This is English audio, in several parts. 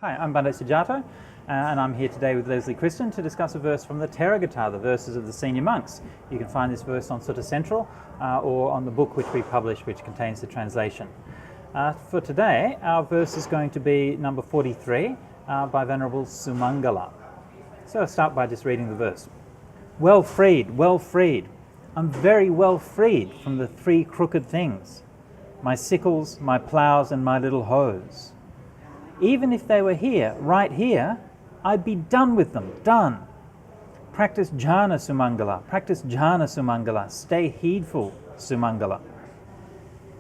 Hi, I'm Bandit Sujato, and I'm here today with Leslie Kristen to discuss a verse from the Theragatha, the verses of the senior monks. You can find this verse on Sutta Central or on the book which we published, which contains the translation. For today, our verse is going to be number 43 by Venerable Sumangala. So I'll start by just reading the verse. Well freed, I'm very well freed from the three crooked things, my sickles, my ploughs, and my little hoes. Even if they were here, right here, I'd be done with them, done. Practice jhana, Sumangala, stay heedful, Sumangala.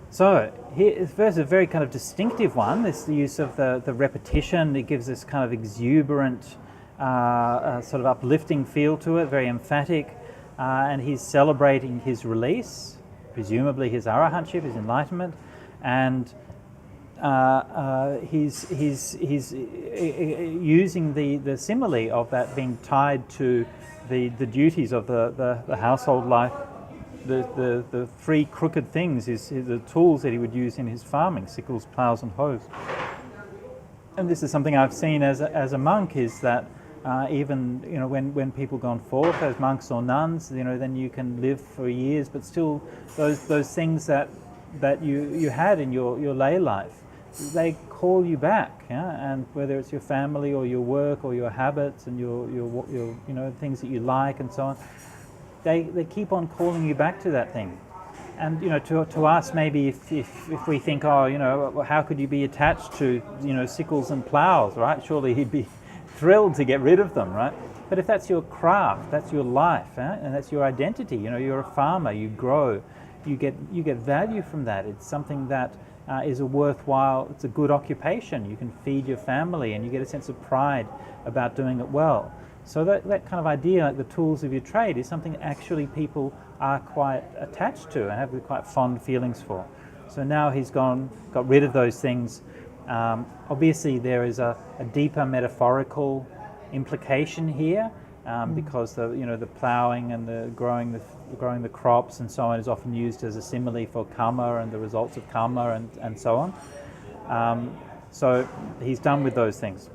So, here, this verse is a very kind of distinctive one. This the use of the repetition. It gives this kind of exuberant, sort of uplifting feel to it, very emphatic. And he's celebrating his release, presumably his arahantship, his enlightenment, and he's using the simile of that being tied to the duties of the household life. The three crooked things is the tools that he would use in his farming: sickles, ploughs, and hoes. And this is something I've seen as a monk, is that even when people gone forth as monks or nuns, then you can live for years, but still those things that you had in your lay life, they call you back, and whether it's your family or your work or your habits and your things that you like and so on, they keep on calling you back to that thing. And to us, maybe if we think, how could you be attached to sickles and ploughs, right? Surely he'd be thrilled to get rid of them, right? But if that's your craft, that's your life, and that's your identity, you're a farmer, you grow, you get value from that. It's something that is a worthwhile, it's a good occupation. You can feed your family and you get a sense of pride about doing it well. So that kind of idea, like the tools of your trade, is something that actually people are quite attached to and have quite fond feelings for. So now he's got rid of those things. Obviously there is a deeper metaphorical implication here, because the ploughing and the growing the crops and so on is often used as a simile for karma and the results of karma and so on. So he's done with those things.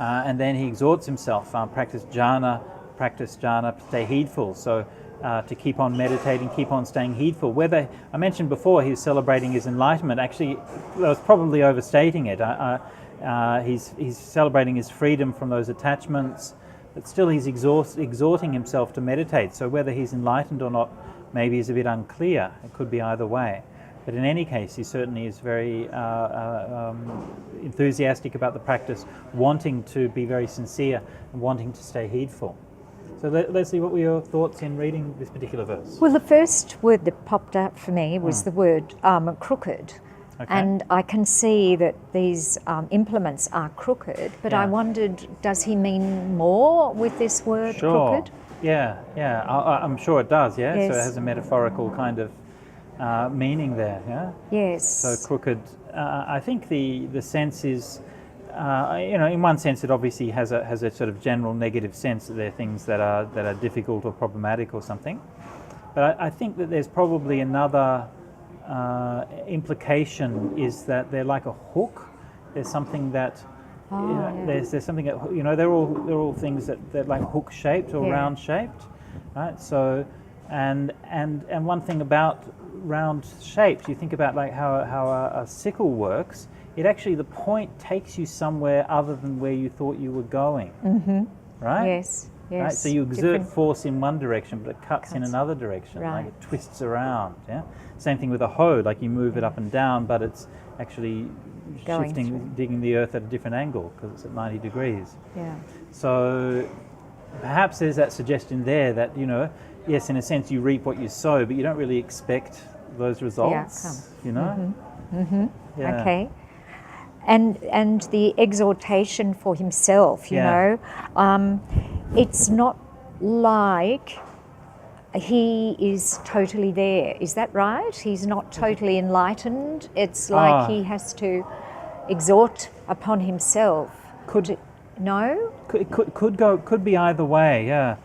And then he exhorts himself, practice jhana, stay heedful. So to keep on meditating, keep on staying heedful. Whether, I mentioned before, he was celebrating his enlightenment. Actually, I was probably overstating it. He's celebrating his freedom from those attachments, but still he's exhorting himself to meditate. So whether he's enlightened or not maybe is a bit unclear. It could be either way. But in any case, he certainly is very enthusiastic about the practice, wanting to be very sincere and wanting to stay heedful. So Leslie, what were your thoughts in reading this particular verse? Well, the first word that popped out for me was the word crooked. Okay. And I can see that these implements are crooked, but I wondered, does he mean more with this word crooked? Yeah, I'm sure it does, yeah? Yes. So it has a metaphorical kind of meaning there, yeah? Yes. So crooked, I think the sense is, in one sense it obviously has a sort of general negative sense that they're things that are difficult or problematic or something. But I think that there's probably another implication, is that they're like a hook. There's something that there's something that they're all things that they're like hook shaped or round shaped, right? So and one thing about round shapes, you think about like how a sickle works. It actually, the point takes you somewhere other than where you thought you were going, right? Yes. Right? So you exert force in one direction, but it cuts in another direction, like it twists around. Yeah. Same thing with a hoe, like you move it up and down, but it's actually digging the earth at a different angle because it's at 90 degrees. Yeah. So perhaps there's that suggestion there that yes, in a sense you reap what you sow, but you don't really expect those results. Yeah. Yeah. Okay. And the exhortation for himself, it's not like he is totally there. Is that right? He's not totally enlightened. It's like he has to exhort upon himself. No? Could be either way. Yeah.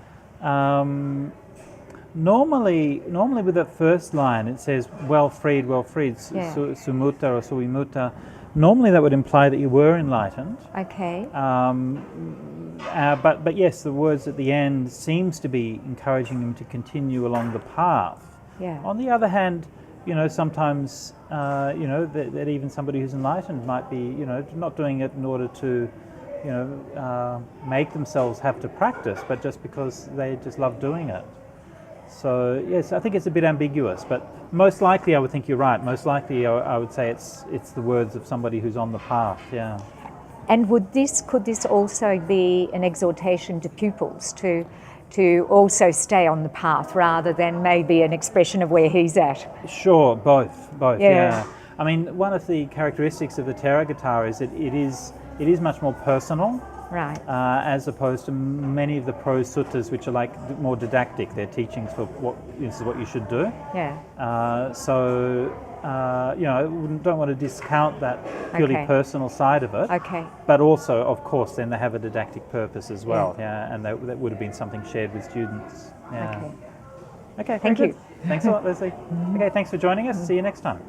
Normally with the first line it says well freed, Yeah. sumutta or suvimutta. Normally that would imply that you were enlightened. Okay. But yes, the words at the end seems to be encouraging him to continue along the path. Yeah. On the other hand, sometimes that even somebody who's enlightened might be not doing it in order to make themselves have to practice, but just because they just love doing it. So yes, I think it's a bit ambiguous, but most likely I would think you're right. Most likely I would say it's the words of somebody who's on the path. Yeah. And could this also be an exhortation to pupils to also stay on the path rather than maybe an expression of where he's at? Sure, both. Yeah. Yeah. I mean, one of the characteristics of the Theragatha is that it is much more personal. Right. As opposed to many of the prose suttas, which are like more didactic. They're teachings for this is what you should do. Yeah. I don't want to discount that purely Okay. personal side of it. Okay. But also, of course, then they have a didactic purpose as well. Yeah, and that would have been something shared with students. Yeah. Okay. Okay. Thank very you. good. Thanks a lot, Leslie. Okay. Thanks for joining us. See you next time.